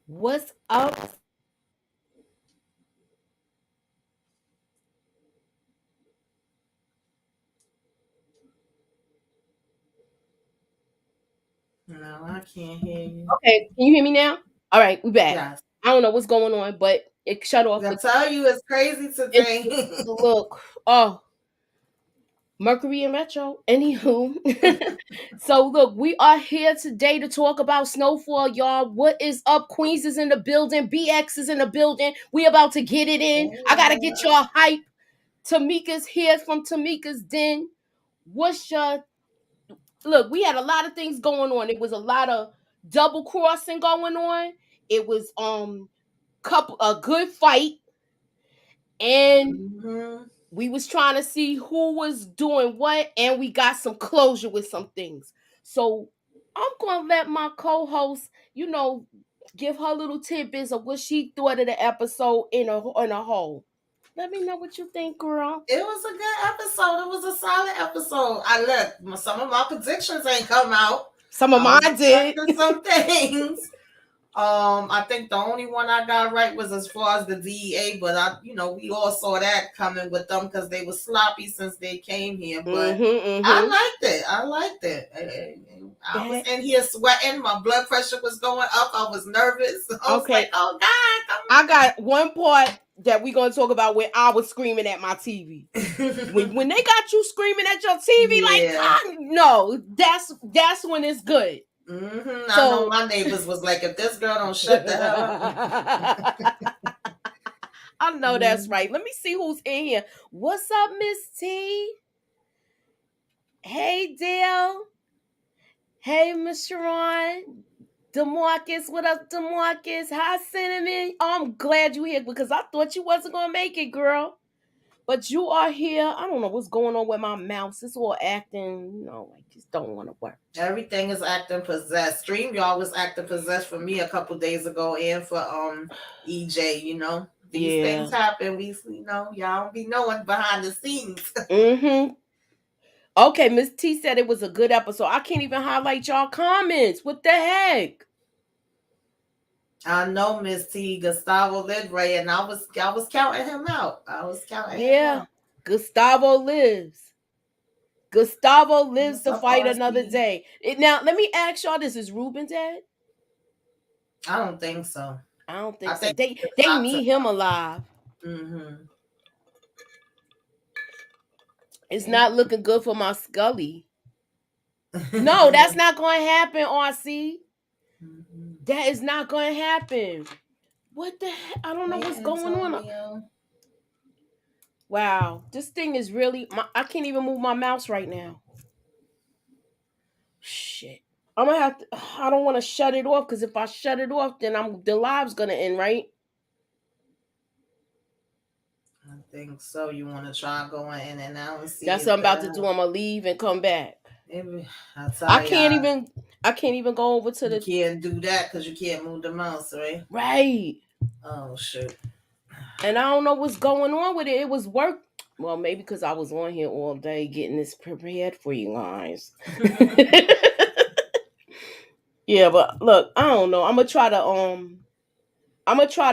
What's up? No, I can't hear you. Okay, can you hear me now? All right, we back. Yes. I don't know what's going on, but it shut off. I tell you, it's crazy It's today. look. Oh, Mercury and Retro. Anywho, so look, we are here today to talk about Snowfall, y'all. What is up? Queens is in the building. BX is in the building. We about to get it in. I gotta get y'all hype. Tamika's here from Tamika's Den. What's your look? We had a lot of things going on. It was a lot of double crossing going on. It was couple a good fight, and hmm we was trying to see who was doing what, and we got some closure with some things. So I'm gonna let my co-host, give her little tidbits of what she thought of the episode in a whole. Let me know what you think, girl. It was a good episode. It was a solid episode. I look, some of my predictions ain't come out. Some of I was mine did. expecting some things. I think the only one I got right was as far as the DEA, but we all saw that coming with them because they were sloppy since they came here. But I Mm-hmm. liked it. I liked it. I was in here sweating. My blood pressure was going up. I was nervous. I was like, Okay. "Oh God, come I got one part that we're gonna talk about where I was screaming at my TV. on." When they got you screaming at your TV, like, Yeah. God, no, that's when it's good. I know So my neighbors was like, if this girl don't shut the hell up. I know that's right. Let me see who's in here. What's up, Miss T? Hey, Dale. Hey, Miss Sharon. DeMarcus, what up, DeMarcus? Hi, Cinnamon. Oh, I'm glad you here because I thought you wasn't gonna make it, girl. But you are here. I don't know what's going on with my mouse. It's all acting, I just don't want to work. Everything is acting possessed. Stream y'all was acting possessed for me a couple days ago and for EJ, These things Yeah. happen. Y'all don't be knowing behind the scenes. Mm-hmm. Okay, Miss T said it was a good episode. I can't even highlight y'all comments. What the heck? I know Miss T, Gustavo Lidray, and I was counting him out. I was counting him Yeah. out. Gustavo lives. Gustavo lives What's to up, fight another RC? day. Now, let me ask y'all this. Is Ruben dead? I don't think so. I don't I think so. think They need him alive. mm-hmm. It's Yeah. not looking good for my Scully. No, that's not going to happen, RC. That is not going to happen. What the heck? I don't know Hey, what's going on. Antonio. Wow, this thing is really. I can't even move my mouse right now. Shit. I'm gonna have to. I don't want to shut it off because if I shut it off, then the live's gonna end, right? I think so. You want to try going in and out and see That's what if I'm about to that do. I'm gonna leave and come back. maybe I I tell can't y'all even. I can't even go over to you the can't do that because you can't move the mouse, right? right. Oh shoot. And I don't know what's going on with it. It was work. Well, maybe because I was on here all day getting this prepared for you guys. Yeah, but look, I don't know. I'm gonna try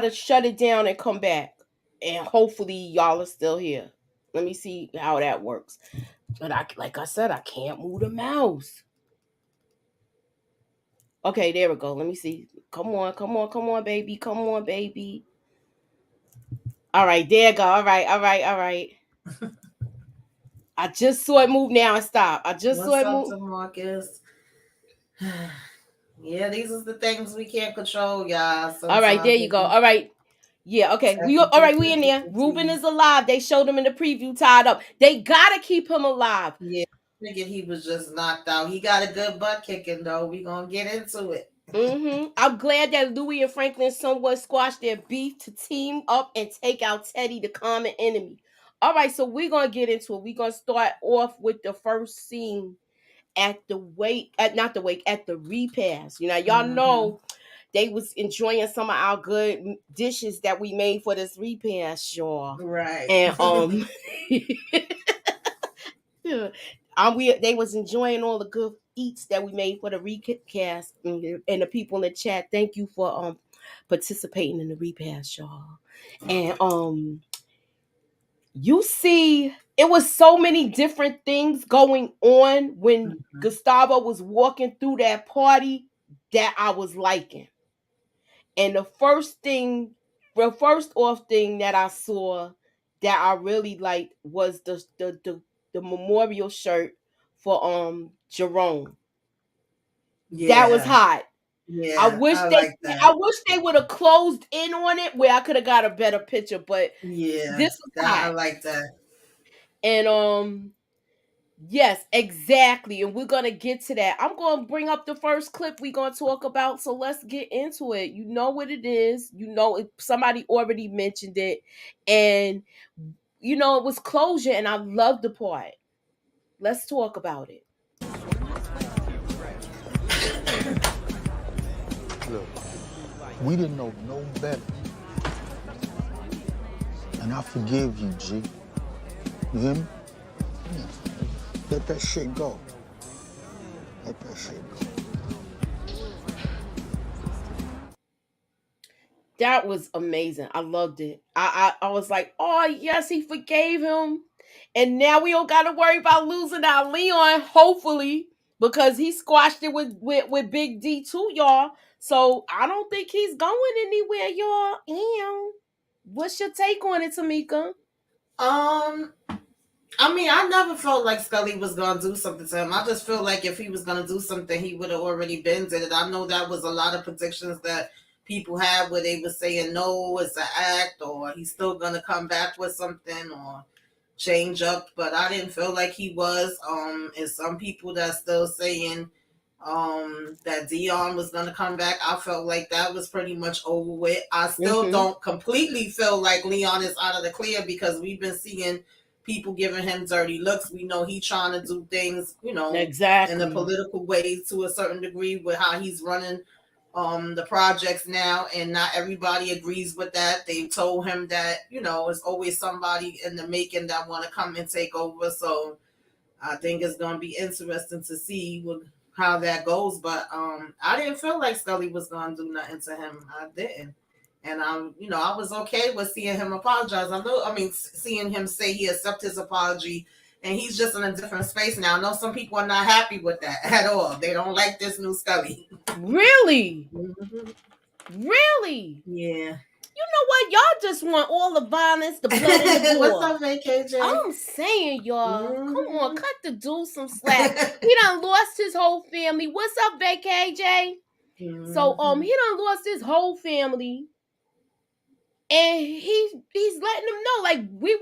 to shut it down and come back, and hopefully y'all are still here. Let me see how that works. But like I said, I can't move the mouse. Okay, there we go. Let me see. Come on, come on, come on, baby. Come on, baby. All right, there you go. All right, all right, all right. I just saw it move now and stop. I just saw What's it up move. to Marcus? Yeah, these are the things we can't control, y'all. All right, there Sometimes you they go. be All right. Yeah, okay. All technical right, we in there. Ruben difficulties. is alive. They showed him in the preview tied up. They gotta keep him alive. Yeah, figured he was just knocked out. He got a good butt kicking though. We gonna get into it. I'm glad that Louis and Franklin somewhat squashed their beef to team up and take out Teddy, the common enemy. All right, so we're gonna get into it. We're gonna start off with the first scene at the wake, at the repast. Y'all Mm-hmm. know they was enjoying some of our good dishes that we made for this repast, y'all. Right. And yeah. They was enjoying all the good eats that we made for the recast, and the people in the chat. Thank you for participating in the repast, y'all. And you see, it was so many different things going on when Gustavo was walking through that party that I was liking. And the first off thing that I saw that I really liked was the memorial shirt for Jerome. That was Yeah. hot. I Yeah. wish I they like that. I wish they would have closed in on it where I could have got a better picture, but Yeah. this was That I hot. like that. And yes, exactly. And we're gonna get to that. I'm gonna bring up the first clip we're gonna talk about. So let's get into it. You know what it is. You know it, somebody already mentioned it. And you know it was closure, and I love the part. Let's talk about it. Look, we didn't know no better. And I forgive you, G. You hear me? Let that shit go. Let that shit go. That was amazing. I loved it. I was like, oh yes, he forgave him. And now we don't gotta worry about losing our Leon, hopefully, because he squashed it with Big D too, y'all. So I don't think he's going anywhere, y'all. Ew. What's your take on it, Tamika? Um, I mean, I never felt like Scully was gonna do something to him. I just feel like if he was gonna do something, he would have already been did it. I know that was a lot of predictions that people had where they were saying no, it's an act, or he's still gonna come back with something or change up. But I didn't feel like he was. And some people that still saying that Dion was gonna come back. I felt like that was pretty much over with. I still Mm-hmm. don't completely feel like Leon is out of the clear because we've been seeing people giving him dirty looks. We know he's trying to do things, in a Exactly. political way to a certain degree with how he's running the projects now, and not everybody agrees with that. They told him that, it's always somebody in the making that want to come and take over. So I think it's going to be interesting to see how that goes. But I didn't feel like Scully was going to do nothing to him. I didn't. And I was okay with seeing him apologize. Seeing him say he accepted his apology, and he's just in a different space now. I know some people are not happy with that at all. They don't like this new Scully. Really? Mhm. Really? Yeah. You know what? Y'all just want all the violence, the blood, and the What's gore. up, KJ? I'm saying, y'all, come on, Mhm. cut the dude some slack. He done lost his whole family. What's up, KJ? So Mhm. he done lost his whole family, and he's letting them know like we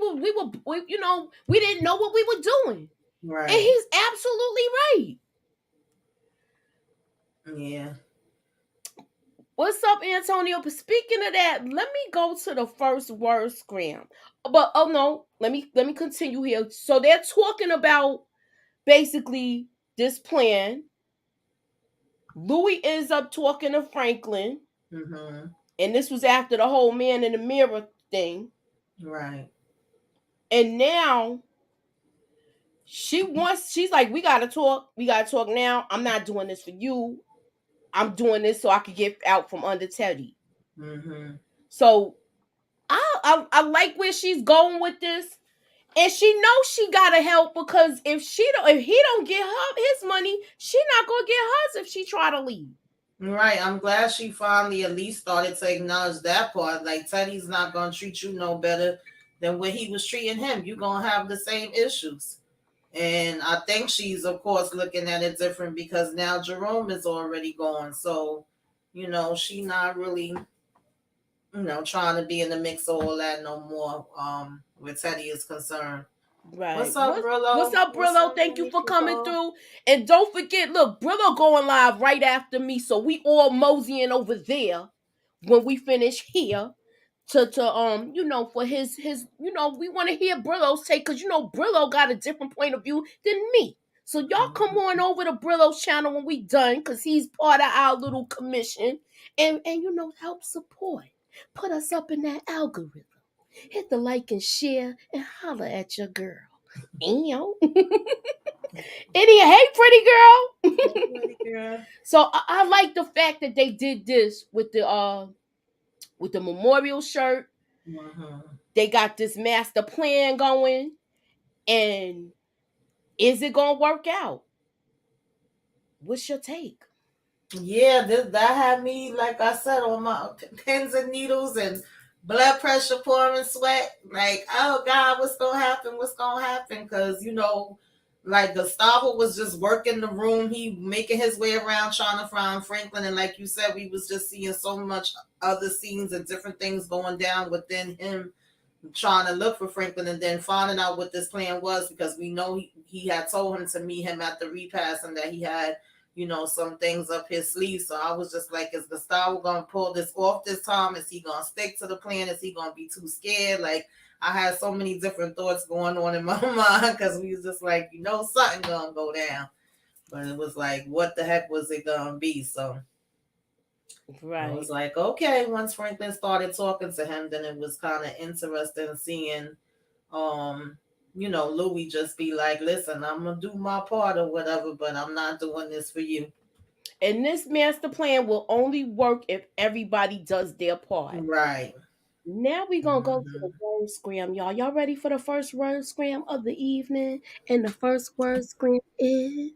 didn't know what we were doing, and Right. he's absolutely right. Yeah. What's up, Antonio? But speaking of that, let me go to the first word scram. But oh no, let me continue here. So they're talking about basically this plan. Louis ends up talking to Franklin, Mhm. and this was after the whole man in the mirror thing. Right. And now she's like, we gotta talk. We gotta talk now. I'm not doing this for you. I'm doing this so I could get out from under Teddy. Mhm. So I like where she's going with this. And she knows she gotta help because if he don't get her his money, she not gonna get hers if she try to leave. Right. I'm glad she finally at least started to acknowledge that part. Like Teddy's not gonna treat you no better than when he was treating him. You're gonna have the same issues. And I think she's of course looking at it different because now Jerome is already gone. So, she not really, trying to be in the mix of all that no more, where Teddy is concerned. Right. What's up, What's Brillo? up, What's Brillo? up, Thank you for coming Magnifico? through. And don't forget, look, Brillo going live right after me. So we all moseying over there when we finish here for his we want to hear Brillo's take because Brillo got a different point of view than me. So y'all come on over to Brillo's channel when we done because he's part of our little commission and help support. Put us up in that algorithm. Hit the like and share and holler at your girl. Ew. Any hey pretty girl. Hey, pretty girl. So I like the fact that they did this with the with the memorial shirt. Mm-hmm. They got this master plan going, and is it gonna work out? What's your take? Yeah, that had me, like I said, on my pins and needles and blood pressure pouring sweat. Like, oh God, what's gonna happen? What's gonna happen? Because like Gustavo was just working the room. He making his way around trying to find Franklin, and like you said, we was just seeing so much other scenes and different things going down within him trying to look for Franklin, and then finding out what this plan was, because we know he had told him to meet him at the repass and that he had, some things up his sleeve. So I was just like, is Gustavo going to pull this off this time? Is he going to stick to the plan? Is he going to be too scared? Like, I had so many different thoughts going on in my mind, because we was just like, something going to go down. But it was like, what the heck was it going to be? So I Right. was like, okay, once Franklin started talking to him, then it was kind of interesting seeing, Louis just be like, listen, I'm going to do my part or whatever, but I'm not doing this for you. And this master plan will only work if everybody does their part. Right. Now we gonna go to the Mm-hmm. word scram, y'all. Y'all ready for the first word scram of the evening? And the first word scram is,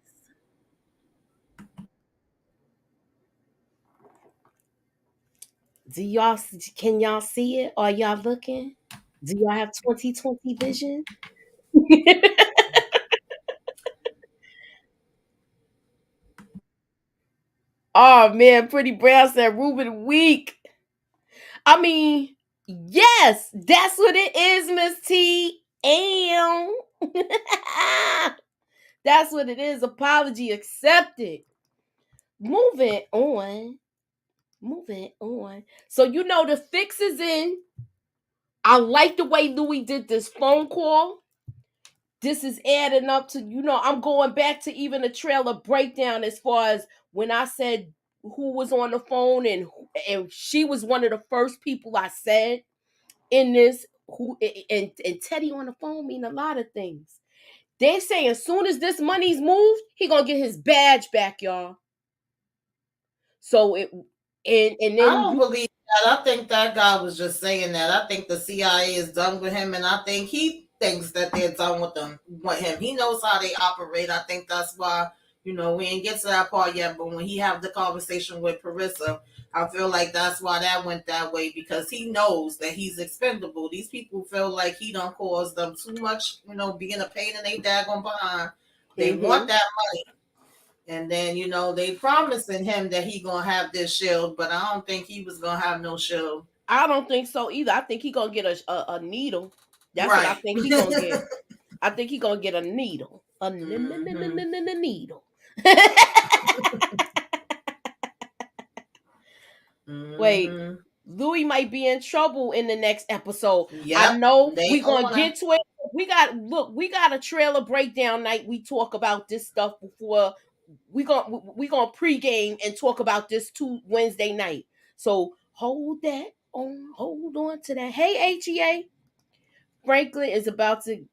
can y'all see it? Are y'all looking? Do y'all have 2020 vision? Oh man, Pretty Brown said Ruben weak. I mean, yes, that's what it is, Miss T. And that's what it is. Apology accepted. Moving on. Moving on. So the fix is in. I like the way Louis did this phone call. This is adding up to, I'm going back to even the trailer breakdown as far as when I said who was on the phone, and she was one of the first people I said in this. Who and Teddy on the phone mean a lot of things. They say as soon as this money's moved, he gonna get his badge back, y'all. So and I then don't you believe that. I think that guy was just saying that. I think the CIA is done with him, and I think he thinks that they're done with him. He knows how they operate. I think that's why, we ain't get to that part yet, but when he have the conversation with Parissa, I feel like that's why that went that way, because he knows that he's expendable. These people feel like he don't cause them too much, being a pain in their daggone behind. They want mm-hmm. that money. And then, they promising him that he gonna have this shield, but I don't think he was gonna have no shield. I don't think so either. I think he gonna get a needle. That's what I Right. think he gonna get. I think he gonna get a needle. A Mm-hmm. needle. Wait, Mm-hmm. Louis might be in trouble in the next episode. I Yep. know They we gonna on him. get to it. We got a trailer breakdown night. We talk about this stuff before we gonna pregame and talk about this Wednesday night. So hold on to that. Hey HEA, Franklin is about to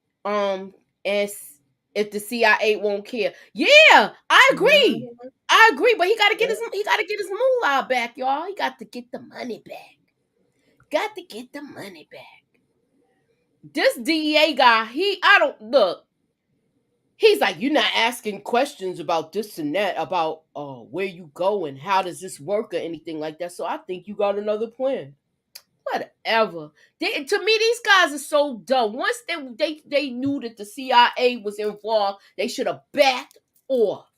as if the CIA won't care. Yeah, I agree. Mm-hmm. I agree, but Yep. he gotta get his moolah back, y'all. He got to get the money back. Got to get the money back. This DEA guy, I don't look. He's like, you're not asking questions about this and that, about where you go and how does this work or anything like that. So I think you got another plan. Whatever. To me, these guys are so dumb. Once they knew that the CIA was involved, they should have backed off.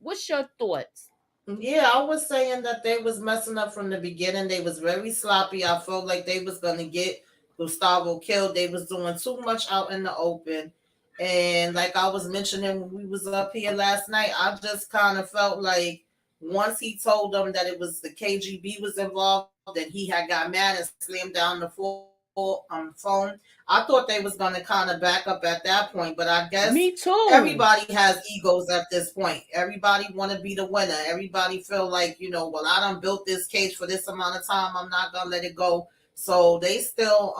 What's your thoughts? Yeah, I was saying that they was messing up from the beginning. They was very sloppy. I felt like they was gonna get Gustavo killed. They was doing too much out in the open. And like I was mentioning when we was up here last night, I just kind of felt like once he told them that it was the KGB was involved, and he had got mad and slammed down the phone. I thought they was gonna kind of back up at that point, but I guess Me too. everybody has egos at this point. Everybody want to be the winner. Everybody feel like, well, I done built this case for this amount of time. I'm not gonna let it go. So they still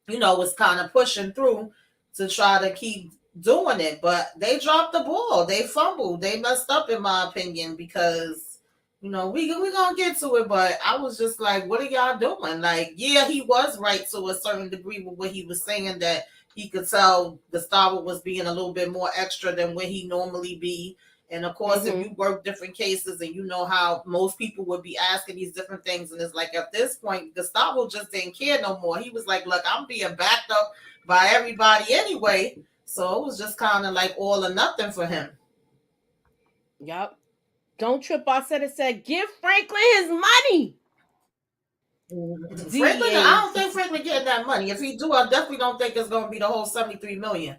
was kind of pushing through to try to keep doing it. But they dropped the ball. They fumbled. They messed up, in my opinion, because We gonna get to it, but I was just like, what are y'all doing? Like, yeah, he was right to a certain degree with what he was saying, that he could tell Gustavo was being a little bit more extra than what he normally be. And of course, if you work different cases and you know how most people would be asking these different things, and it's like at this point, Gustavo just didn't care no more. He was like, look, I'm being backed up by everybody anyway. So it was just kind of like all or nothing for him. Yep. Don't trip. I said, give Franklin his money. Franklin, I DEA. don't think Franklin getting that money. If he do, I definitely don't think it's gonna be the whole 73 million.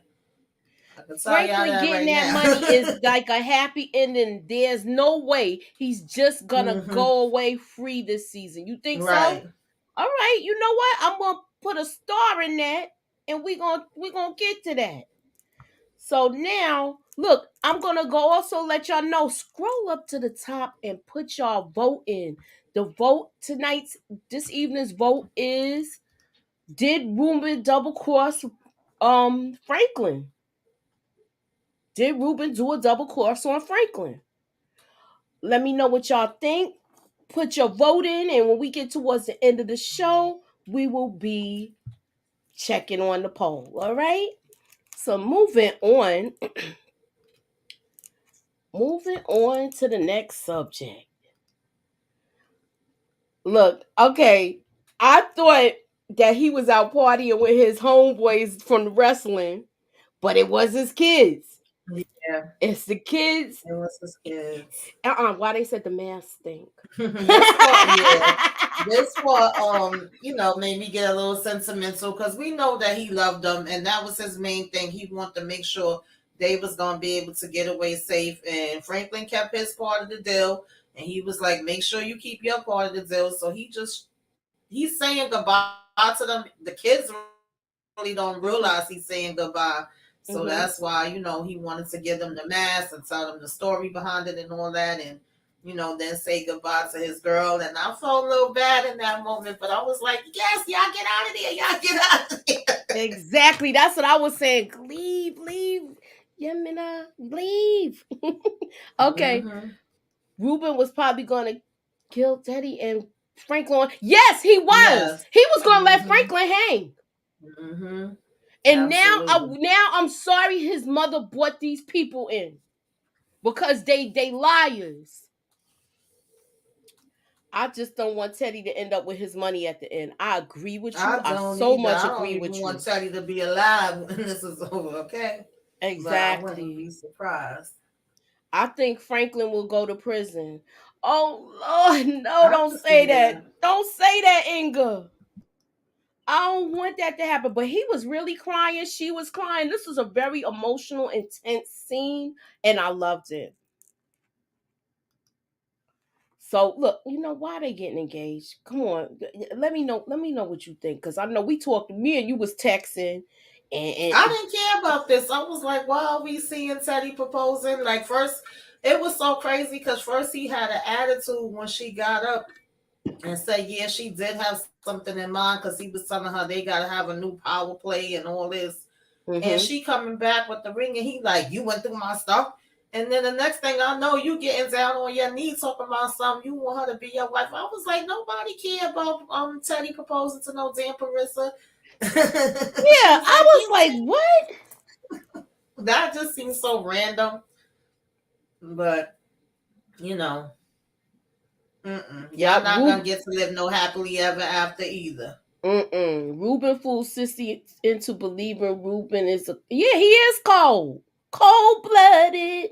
I can tell y'all Franklin that getting right that now. money is like a happy ending. There's no way he's just gonna go away free this season. You think so? Right. All right. You know what? I'm gonna put a star in that, and we gonna get to that. So now, look, I'm gonna go also let y'all know. Scroll up to the top and put y'all vote in. The vote this evening's vote is: did Ruben double cross Franklin? Did Ruben do a double cross on Franklin? Let me know what y'all think. Put your vote in, and when we get towards the end of the show, we will be checking on the poll. All right. So moving on, moving on to the next subject. Look, okay, I thought that he was out partying with his homeboys from the wrestling, but it was his kids. Yeah. It's the kids. It was his kids. Why they said the mask stink? This part, yeah. This part, made me get a little sentimental because we know that he loved them, and that was his main thing. He wanted to make sure they was gonna be able to get away safe, and Franklin kept his part of the deal, and he was like, "Make sure you keep your part of the deal." So he's saying goodbye to them. The kids really don't realize he's saying goodbye. So that's why, he wanted to give them the mask and tell them the story behind it and all that. And, then say goodbye to his girl. And I felt a little bad in that moment, but I was like, yes, y'all get out of there. Y'all get out of there. Exactly. That's what I was saying. Leave. Yemina, leave. Okay. Ruben was probably going to kill Teddy and Franklin. Yes, he was. Yes. He was going to let Franklin hang. And Absolutely. now I'm sorry his mother brought these people in because they liars. I just don't want Teddy to end up with his money at the end. I agree with you. I don't so either. much I don't agree even with you. want Teddy to be alive when this is over, okay? Exactly. But I wouldn't be surprised. I think Franklin will go to prison. Oh Lord, no, don't say that. Don't say that, Inga. I don't want that to happen. But he was really crying. She was crying. This was a very emotional, intense scene, and I loved it. So look, why they getting engaged? Come on, let me know. Let me know what you think, because I know we talked. Me and you was texting, and I didn't care about this. I was like, why are we seeing Teddy proposing? Like, first, it was so crazy because first he had an attitude when she got up and said, yeah, she did have something in mind because he was telling her they got to have a new power play and all this. And she coming back with the ring, and he like, you went through my stuff. And then the next thing I know, you getting down on your knees talking about something. You want her to be your wife. I was like, nobody care about Teddy proposing to no damn Parissa. Yeah, I was like, what? That just seems so random. But, y'all not gonna get to live no happily ever after either. Ruben fooled Sissy into believing Ruben is he is cold-blooded.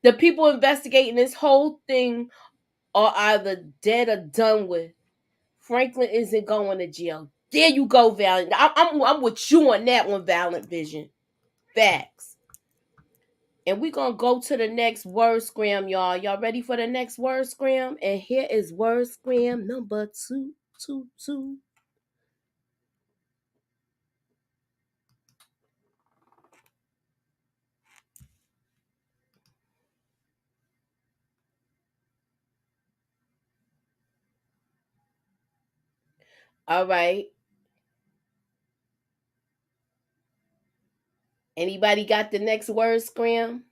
The people investigating this whole thing are either dead or done with. Franklin isn't going to jail. There you go, Valiant. I'm with you on that one, Valiant Vision. Facts. And we're going to go to the next word scram, y'all. Y'all ready for the next word scram? And here is word scram number 222. All right. Anybody got the next word scram?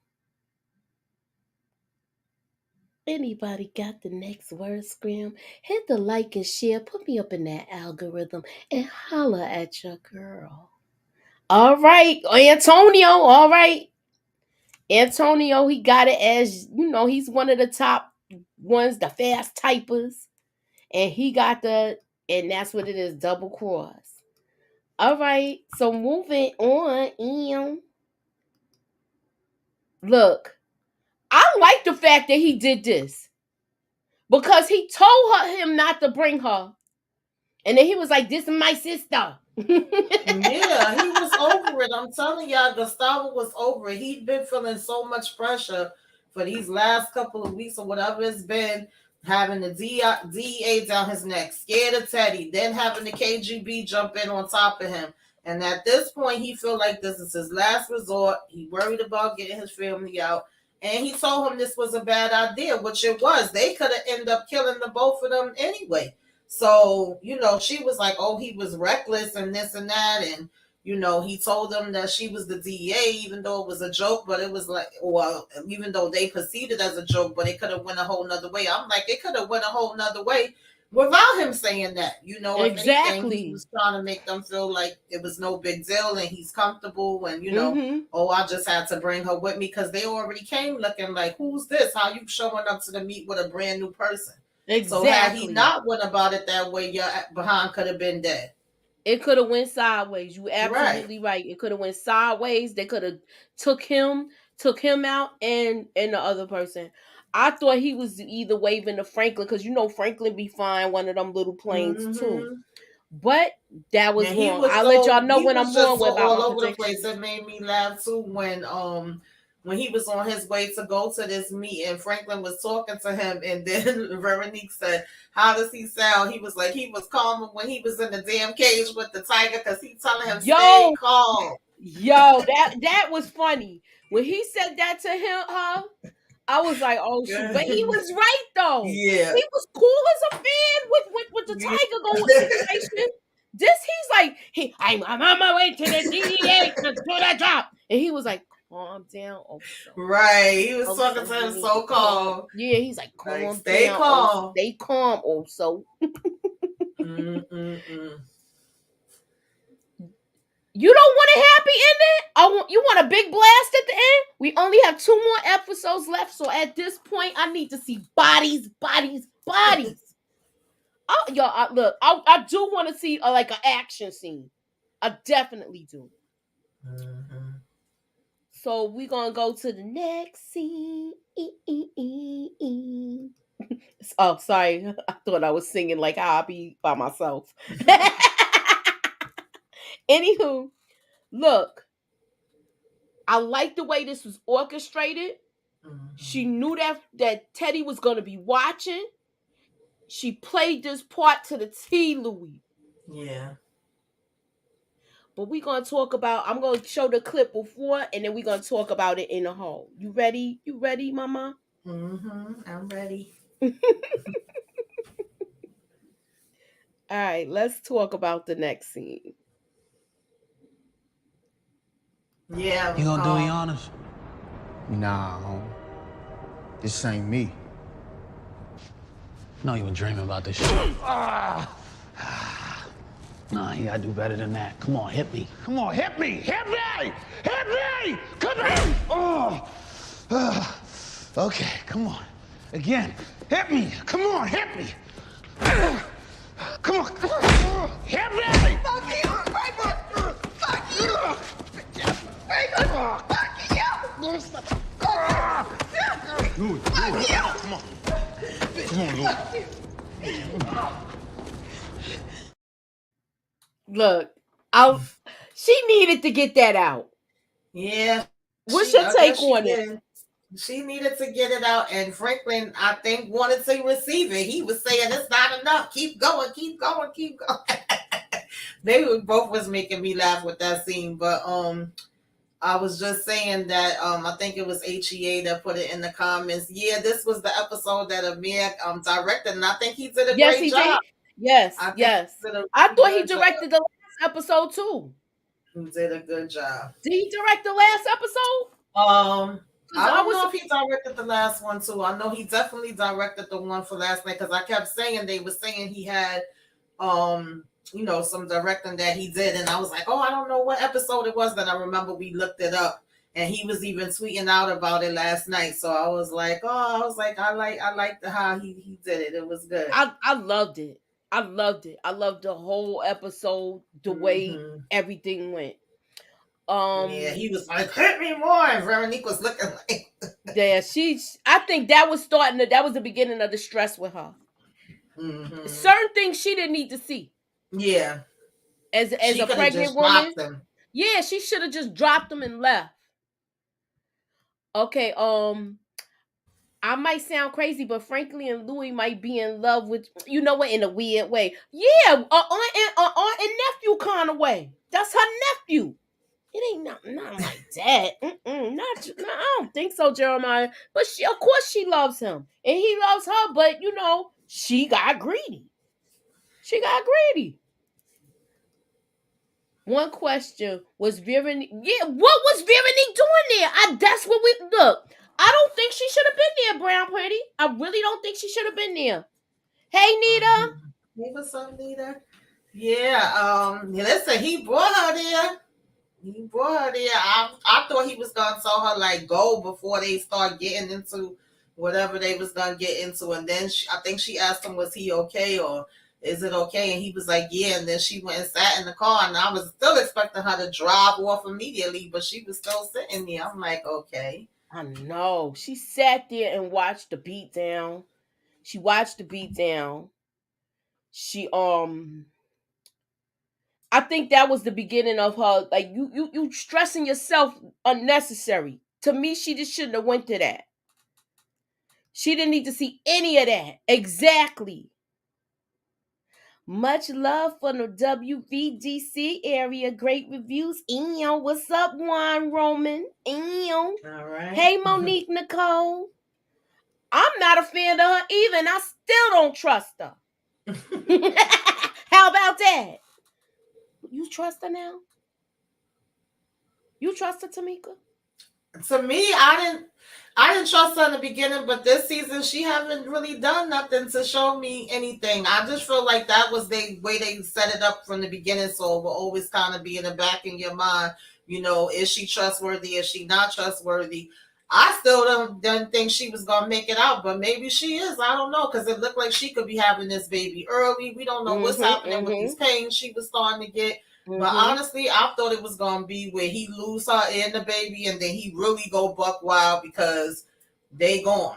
Anybody got the next word, Scram? Hit the like and share. Put me up in that algorithm and holla at your girl. All right, Antonio. All right, Antonio. He got it as he's one of the top ones, the fast typers, and he got and that's what it is, double cross. All right, so moving on. Look, I like the fact that he did this because he told him not to bring her. And then he was like, "This is my sister." Yeah, he was over it. I'm telling y'all, Gustavo was over it. He'd been feeling so much pressure for these last couple of weeks or whatever it's been, having the DEA down his neck, scared of Teddy, then having the KGB jump in on top of him. And at this point, he felt like this is his last resort. He worried about getting his family out. And he told him this was a bad idea, which it was. They could have ended up killing the both of them anyway. So, she was like, oh, he was reckless and this and that. And, he told them that she was the DEA, even though it was a joke, but it was like, well, even though they perceived it as a joke, but it could have went a whole nother way. I'm like, it could have went a whole nother way without him saying that. If anything, he was trying to make them feel like it was no big deal and he's comfortable and, oh, I just had to bring her with me because they already came looking like, who's this? How you showing up to the meet with a brand new person? Exactly. So had he not went about it that way, your behind could have been dead. It could have went sideways. You absolutely right. It could have went sideways. They could have took him out and the other person. I thought he was either waving to Franklin because Franklin be flying one of them little planes too. But that was wrong. I'll let y'all know when I'm wrong about all over the place. It made me laugh too when he was on his way to go to this meet and Franklin was talking to him and then Veronique said, how does he sound? He was like, he was calm when he was in the damn cage with the tiger because he's telling him stay calm. Yo, that was funny. When he said that to him, I was like, oh shoot. But he was right though. Yeah. He was cool as a fan with the tiger going situation. This he's like, I'm on my way to the DEA to do that job. And he was like, calm down, Oso. Right. He was talking to him so calm. Yeah, he's like, calm down. Stay calm. Stay calm, Oso. You don't want a happy ending? You want a big blast at the end? We only have 2 more episodes left, so at this point, I need to see bodies. Oh, y'all, look, I do want to see like an action scene. I definitely do. So we're gonna go to the next scene. Oh, sorry. I thought I was singing like I'll be by myself. Anywho, look, I like the way this was orchestrated. She knew that Teddy was gonna be watching. She played this part to the T, Louis. Yeah. But we're going to talk about, I'm going to show the clip before, and then we're going to talk about it in the whole. You ready? You ready, Mama? I'm ready. All right, let's talk about the next scene. Yeah. You gonna do the honors? Nah, homie. This ain't me. No, you been dreaming about this shit. Nah, you gotta do better than that. Come on, hit me. Come on, hit me! Hit me! Hit me! Come on! Oh. Okay, come on. Again. Hit me! Come on, hit me! Come on! Hit me! Fuck you! Fuck you! Fuck you! Louis, come on. Come on, Louis. Look, she needed to get that out. Yeah. What's your take on it? She needed to get it out, and Franklin, I think, wanted to receive it. He was saying, it's not enough. Keep going, keep going, keep going. They both was making me laugh with that scene, but I was just saying that I think it was HEA that put it in the comments. Yeah, this was the episode that Amir directed, and I think he did a great job. Yes. I thought he directed the last episode too. He did a good job. Did he direct the last episode? I don't know if he directed the last one too. I know he definitely directed the one for last night because I kept saying they were saying he had some directing that he did, and I was like, oh, I don't know what episode it was. Then I remember we looked it up, and he was even tweeting out about it last night. So I was like, I liked how he did it. It was good. I loved it. I loved it. I loved the whole episode, the way everything went. Yeah, he was like, hit me more, and Veronique was looking like yeah, I think that was the beginning of the stress with her. Certain things she didn't need to see. Yeah. As a pregnant woman. Yeah, she should have just dropped them and left. Okay, I might sound crazy, but Franklin and Louis might be in love with, you know what, in a weird way. Yeah, aunt and nephew kind of way. That's her nephew. It ain't nothing like that. I don't think so, Jeremiah. But of course she loves him. And he loves her, but, she got greedy. One question was Veronique. Yeah, what was Veronique doing there? That's what we look. I don't think she should have been there, Brown Pretty. I really don't think she should have been there. Hey, Nita. Hey, what's up, Nita? Yeah. Listen, he brought her there. I thought he was gonna tell her like go before they start getting into whatever they was gonna get into, and then I think she asked him, was he okay or is it okay? And he was like, yeah. And then she went and sat in the car, and I was still expecting her to drive off immediately, but she was still sitting there. I'm like, okay. I know. She sat there and watched the beatdown. She I think that was the beginning of her, like, you stressing yourself unnecessary. To me, she just shouldn't have went to that. She didn't need to see any of that. Exactly. Much love from the WVDC area. Great reviews. What's up, Juan Roman? All right. Hey, Monique Nicole. I'm not a fan of her either, and I still don't trust her. How about that? You trust her now? You trust her, Tamika? To me, I didn't trust her in the beginning, but this season she haven't really done nothing to show me anything. I just feel like that was the way they set it up from the beginning, so it will always kind of be in the back of your mind. Is she trustworthy? Is she not trustworthy? I still don't think she was gonna make it out, but maybe she is. I don't know, because it looked like she could be having this baby early. We don't know what's happening with these pains she was starting to get. But honestly, I thought it was gonna be where he lose her and the baby, and then he really go buck wild because they gone.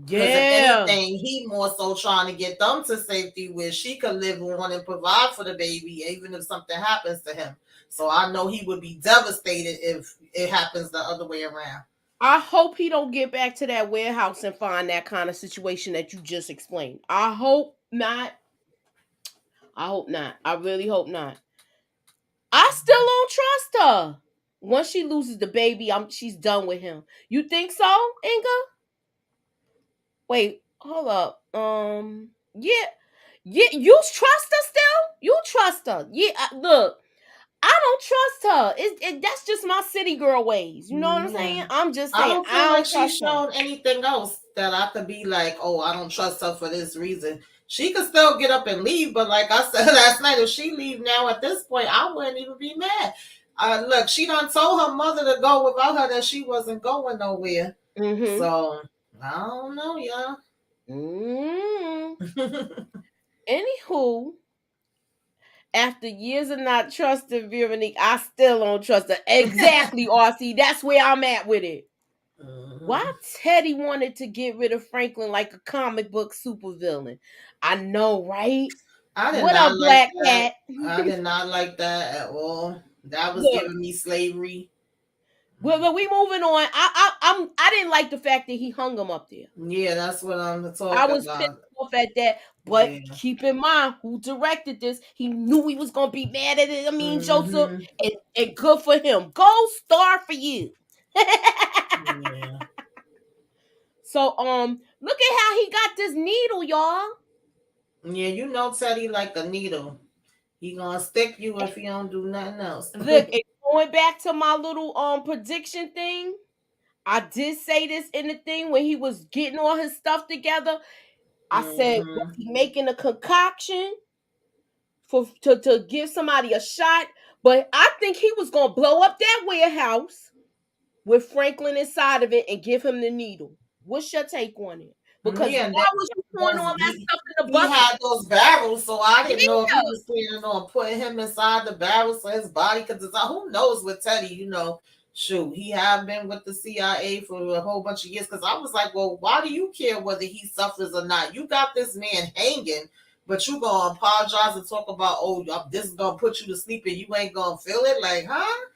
Yeah. If anything, he more so trying to get them to safety where she could live on and provide for the baby, even if something happens to him. So I know he would be devastated if it happens the other way around. I hope he don't get back to that warehouse and find that kind of situation that you just explained. I hope not. I really hope not. I still don't trust her. Once she loses the baby, she's done with him. You think so, Inga? Wait, hold up. Yeah, you trust her still? You trust her? Yeah, look, I don't trust her. That's just my city girl ways. You know what I'm saying? I'm just saying. I don't feel like she showed anything else that I could be like, oh, I don't trust her for this reason. She could still get up and leave, but like I said last night, if she leave now at this point, I wouldn't even be mad. Look, she done told her mother to go without her that she wasn't going nowhere. So I don't know, y'all. Anywho, after years of not trusting Veronique, I still don't trust her. Exactly, RC. That's where I'm at with it. Why Teddy wanted to get rid of Franklin like a comic book supervillain? I know, right? What up, Black Cat? I did not like that at all. That was giving me slavery. Well, we moving on. I didn't like the fact that he hung him up there. Yeah, that's what I'm talking about. I was pissed off at that. But keep in mind who directed this. He knew he was gonna be mad at it. I mean, Joseph, and good for him. Gold star for you. Yeah. So look at how he got this needle, y'all. Yeah, Teddy like a needle. He gonna stick you if he don't do nothing else. Look, going back to my little prediction thing, I did say this in the thing when he was getting all his stuff together. I said, was he making a concoction to give somebody a shot? But I think he was gonna blow up that warehouse with Franklin inside of it and give him the needle. What's your take on it? Because Yeah, and why then was you pouring was all that stuff in the he bucket? had those barrels, so I didn't know if he Yeah. was planning on putting him inside the barrels for his body. Because who knows with Teddy, shoot, he had been with the CIA for a whole bunch of years. Because I was like, well, why do you care whether he suffers or not? You got this man hanging, but you gonna apologize and talk about, oh, this is gonna put you to sleep and you ain't gonna feel it? Like, huh?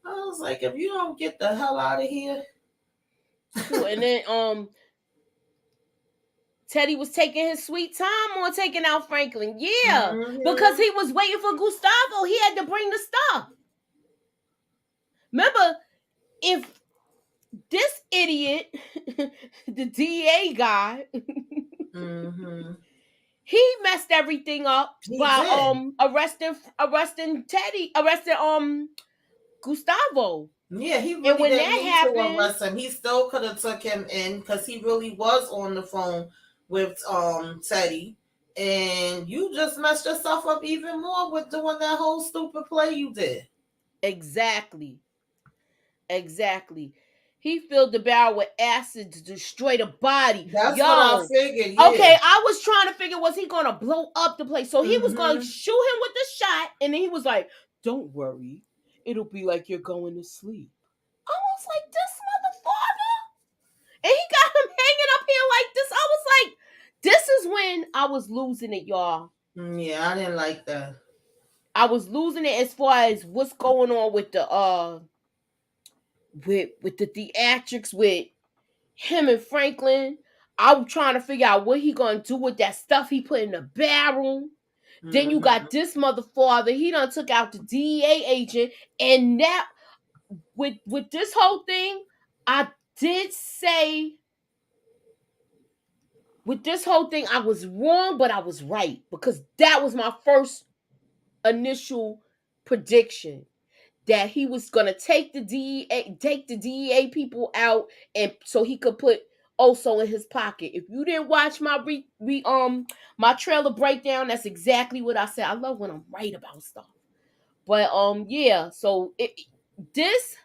I was like, if you don't get the hell out of here. True. And then Teddy was taking his sweet time on taking out Franklin. Yeah. Because he was waiting for Gustavo. He had to bring the stuff. Remember, if this idiot, the DA guy, he messed everything up by arresting Gustavo. Yeah, he really And when didn't that need to happened, arrest him. He still could have took him in because he really was on the phone with Teddy. And you just messed yourself up even more with doing that whole stupid play you did. Exactly. He filled the barrel with acid to destroy the body. That's what I figured. Yeah. Okay, I was trying to figure, was he gonna blow up the place? So he was gonna shoot him with the shot, and then he was like, "Don't worry, it'll be like you're going to sleep." I was like, "This motherfucker," and he got him hanging up here like this. I was like, "This is when I was losing it, y'all." Yeah, I didn't like that. I was losing it as far as what's going on with the with the theatrics with him and Franklin. I'm trying to figure out what he gonna do with that stuff he put in the barrel. Then you got this motherfucker. He done took out the DEA agent, and that with this whole thing, I did say with this whole thing I was wrong, but I was right because that was my first initial prediction. That he was gonna take the DEA people out, and so he could put Oso in his pocket. If you didn't watch my my trailer breakdown, that's exactly what I said. I love when I'm right about stuff. But yeah, so this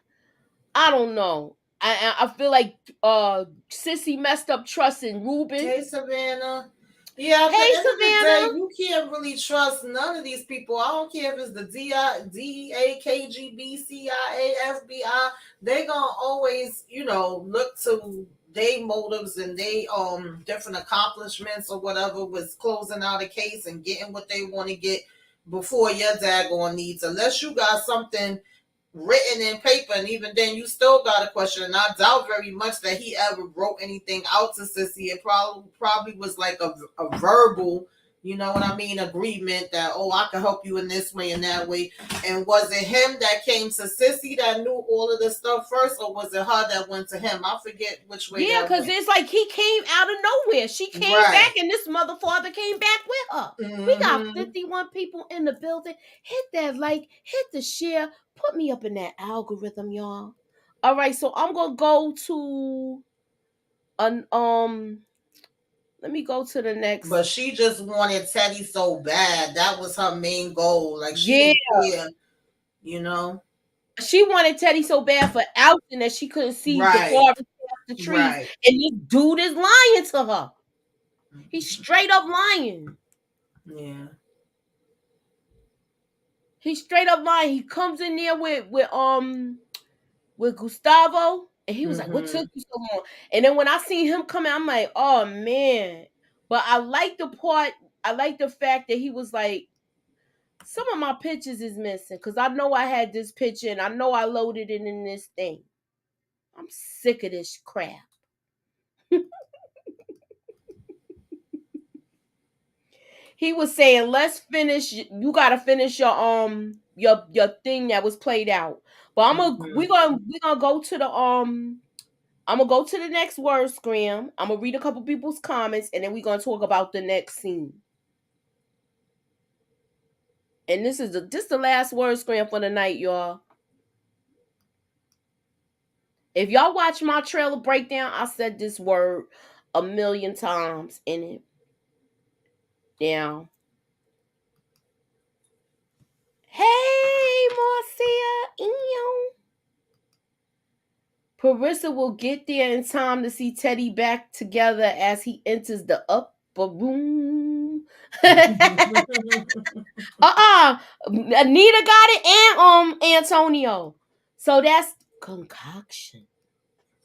I don't know. I feel like Sissy messed up trust in Ruben. Hey, Savannah. Yeah, at the Hey, end of the Savannah. day, you can't really trust none of these people. I don't care if it's the DEA, KGB, CIA, FBI. They gonna always, look to their motives and they different accomplishments or whatever was closing out a case and getting what they want to get before your daggone needs. Unless you got something written in paper, and even then you still got a question, and I doubt very much that he ever wrote anything out to Sissy. It probably was like a verbal, you know what I mean, agreement that, oh, I can help you in this way and that way. And was it him that came to Sissy that knew all of this stuff first, or was it her that went to him? I forget which way. Yeah, because it's like he came out of nowhere. She came back, and this motherfucker came back with her. We got 51 people in the building. Hit that like, hit the share, put me up in that algorithm, y'all. All right, so I'm gonna go to let me go to the next. But she just wanted Teddy so bad. That was her main goal. Like, she didn't care, She wanted Teddy so bad for outing that she couldn't see the forest past the trees. And this dude is lying to her. He's straight up lying. Yeah. He's straight up lying. He comes in there with Gustavo, and he was like, "What took you so long?" And then when I seen him come out, I'm like, "Oh man!" But I like the part. I like the fact that he was like, "Some of my pictures is missing because I know I had this picture and I know I loaded it in this thing. I'm sick of this crap." He was saying, "Let's finish. You gotta finish your thing that was played out." But we're gonna go to the I'm gonna go to the next word scrim. I'm gonna read a couple people's comments, and then we're gonna talk about the next scene. And this is the last word scrim for the night, y'all. If y'all watch my trailer breakdown, I said this word 1,000,000 times in it. Now, hey, Marcia, Parissa will get there in time to see Teddy back together as he enters the upper room. Anita got it and Antonio. So that's concoction.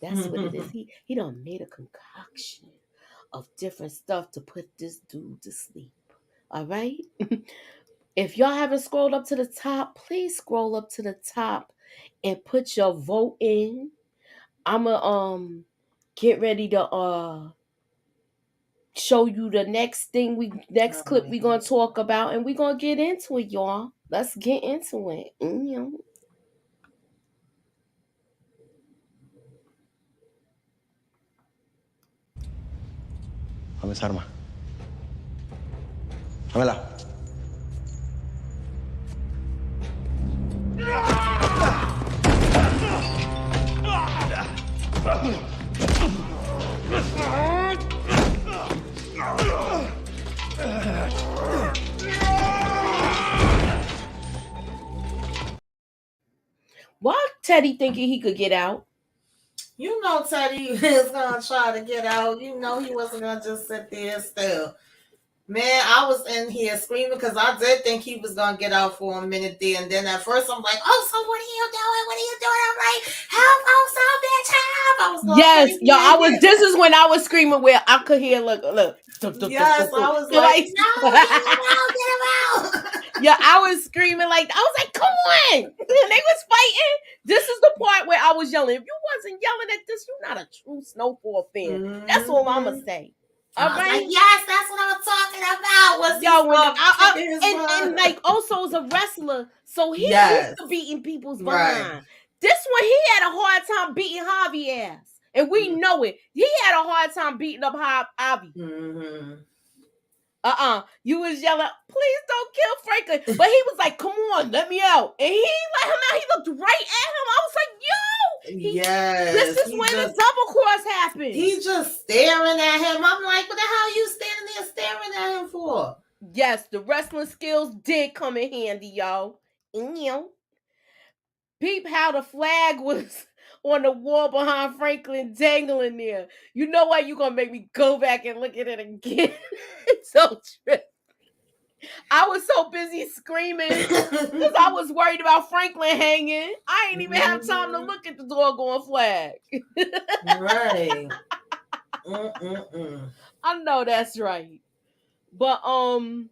That's what it is. He done made a concoction of different stuff to put this dude to sleep. All right? If y'all haven't scrolled up to the top, please scroll up to the top and put your vote in. I'ma get ready to show you the next clip we gonna talk about, and we gonna get into it, y'all. Let's get into it. Dame esa arma. Dámela. Why Teddy thinking he could get out? You know Teddy is gonna try to get out. You know he wasn't gonna just sit there still. Man, I was in here screaming because I did think he was gonna get out for a minute there, and then at first I'm like, "Oh, so what are you doing? What are you doing?" I'm like, "Help! Oh, so bitch, help!" I was going yes, crazy. yo, I was. This is when I was screaming where I could hear, look. Yes, I was like, "No, get him out!" Yeah, I was screaming like, I was like, "Come on!" And they was fighting. This is the part where I was yelling. If you wasn't yelling at this, you're not a true Snowfall fan. Mm-hmm. That's all I'm gonna say. All right. Like, yes, that's what I'm talking about. And like also as a wrestler, so he used to beating people's behind. Right. This one, he had a hard time beating Javi ass, and we know it. He had a hard time beating up Javi. Mm-hmm. You was yelling, "Please don't kill Franklin," but he was like, "Come on, let me out," and he let him out. He looked right at him. I was like, "Yo, yes, this is when the double cross happened." He's just staring at him. I'm like, "What the hell are you standing there staring at him for?" Yes, the wrestling skills did come in handy, y'all. Peep how the flag was on the wall behind Franklin dangling there. You know what? You're gonna make me go back and look at it again. It's so trippy. I was so busy screaming because I was worried about Franklin hanging. I ain't even have time to look at the doggone flag. Right. I know that's right. But I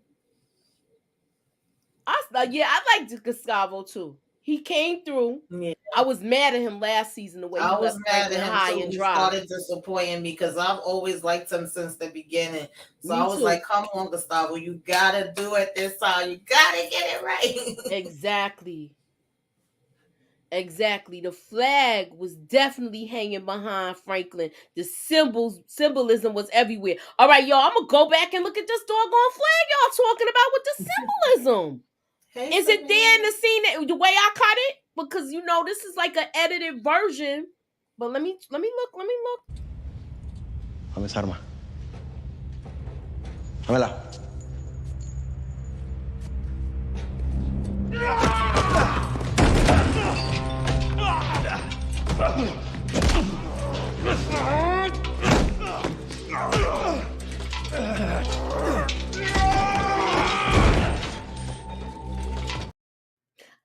liked Gustavo too. He came through. Yeah. I was mad at him last season the way I was mad at him high too. And he dry. Started disappointing me because I've always liked him since the beginning. So I was like, "Come on, Gustavo, you gotta do it this time. You gotta get it right." Exactly. The flag was definitely hanging behind Franklin. The symbolism was everywhere. All right, y'all, I'm gonna go back and look at this doggone flag y'all talking about with the symbolism. Is it there in the scene the way I cut it? Because this is like an edited version. But let me look. Dame esa arma. Dámela.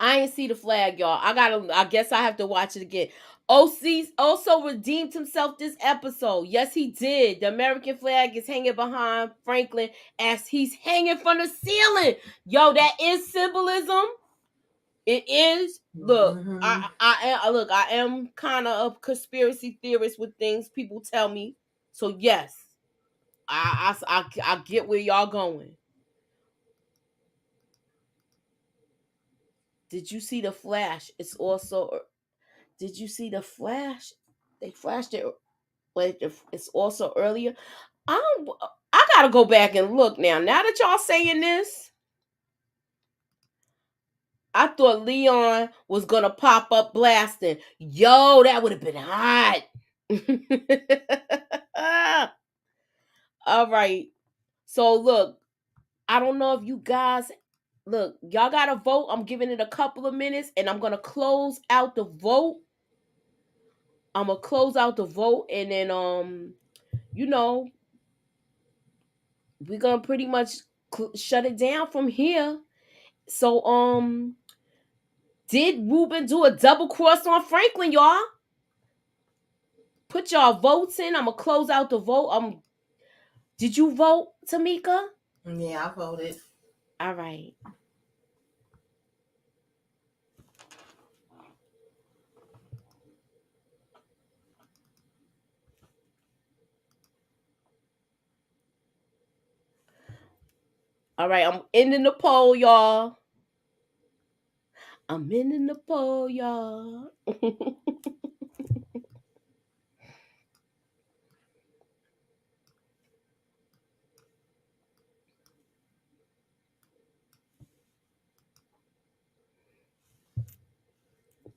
I ain't see the flag, y'all. I guess I have to watch it again. OC also redeemed himself this episode. Yes, he did. The American flag is hanging behind Franklin as he's hanging from the ceiling. Yo, that is symbolism. It is. Look, mm-hmm. I am kind of a conspiracy theorist with things people tell me. So yes, I get where y'all going. Did you see the flash? It's also. Did you see the flash? They flashed it. But it's also earlier. I gotta go back and look now. Now that y'all saying this, I thought Leon was gonna pop up blasting. Yo, that would have been hot. All right. So look, I don't know if you guys look, y'all gotta vote. I'm giving it a couple of minutes and I'm gonna close out the vote. I'm gonna close out the vote and then you know, we're gonna pretty much shut it down from here. So did Ruben do a double cross on Franklin, y'all? Put y'all votes in. I'm gonna close out the vote. Did you vote, Tamika? Yeah, I voted. All right. All right, I'm ending the poll, y'all. I'm ending the poll, y'all.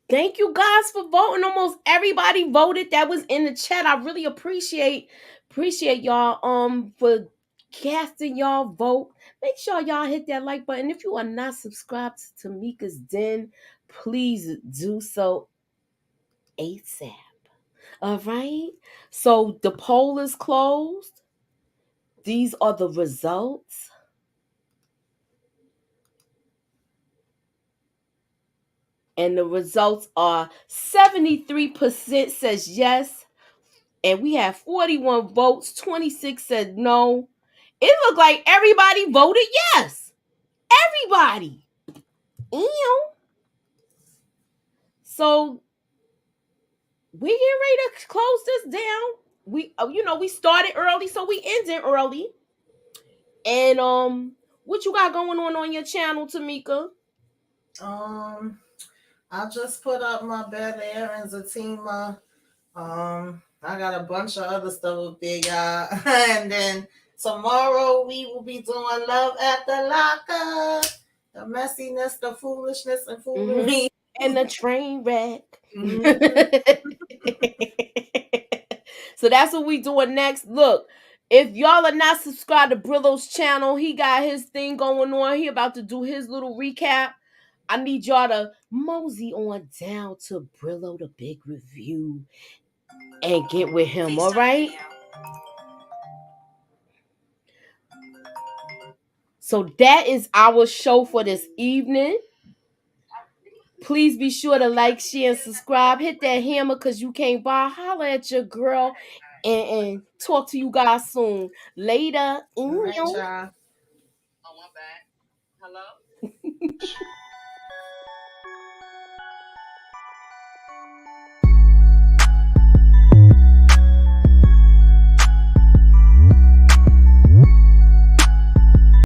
Thank you guys for voting. Almost everybody voted that was in the chat. I really appreciate y'all for casting y'all vote. Make sure y'all hit that like button. If you are not subscribed to Tamika's Den, please do so ASAP. All right. So the poll is closed. These are the results. And the results are 73% says yes. And we have 41 votes. 26 said no. It looked like everybody voted yes. Everybody. Ew. So we get ready to close this down. We started early, so we ended early. And what you got going on your channel, Tamika? I just put up my Bed Aaron's Zatima. I got a bunch of other stuff up there, y'all. And then tomorrow we will be doing Love at the Locker. The messiness, the foolishness, and foolery. Mm-hmm. And the train wreck. Mm-hmm. So that's what we doing next. Look, if y'all are not subscribed to Brillo's channel, he got his thing going on. He about to do his little recap. I need y'all to mosey on down to Brillo the Big Review and get with him, all right? So that is our show for this evening. Please be sure to like, share, and subscribe. Hit that hammer because you can't buy. Holler at your girl and talk to you guys soon. Later. All right, y'all. Oh, my bad. Hello?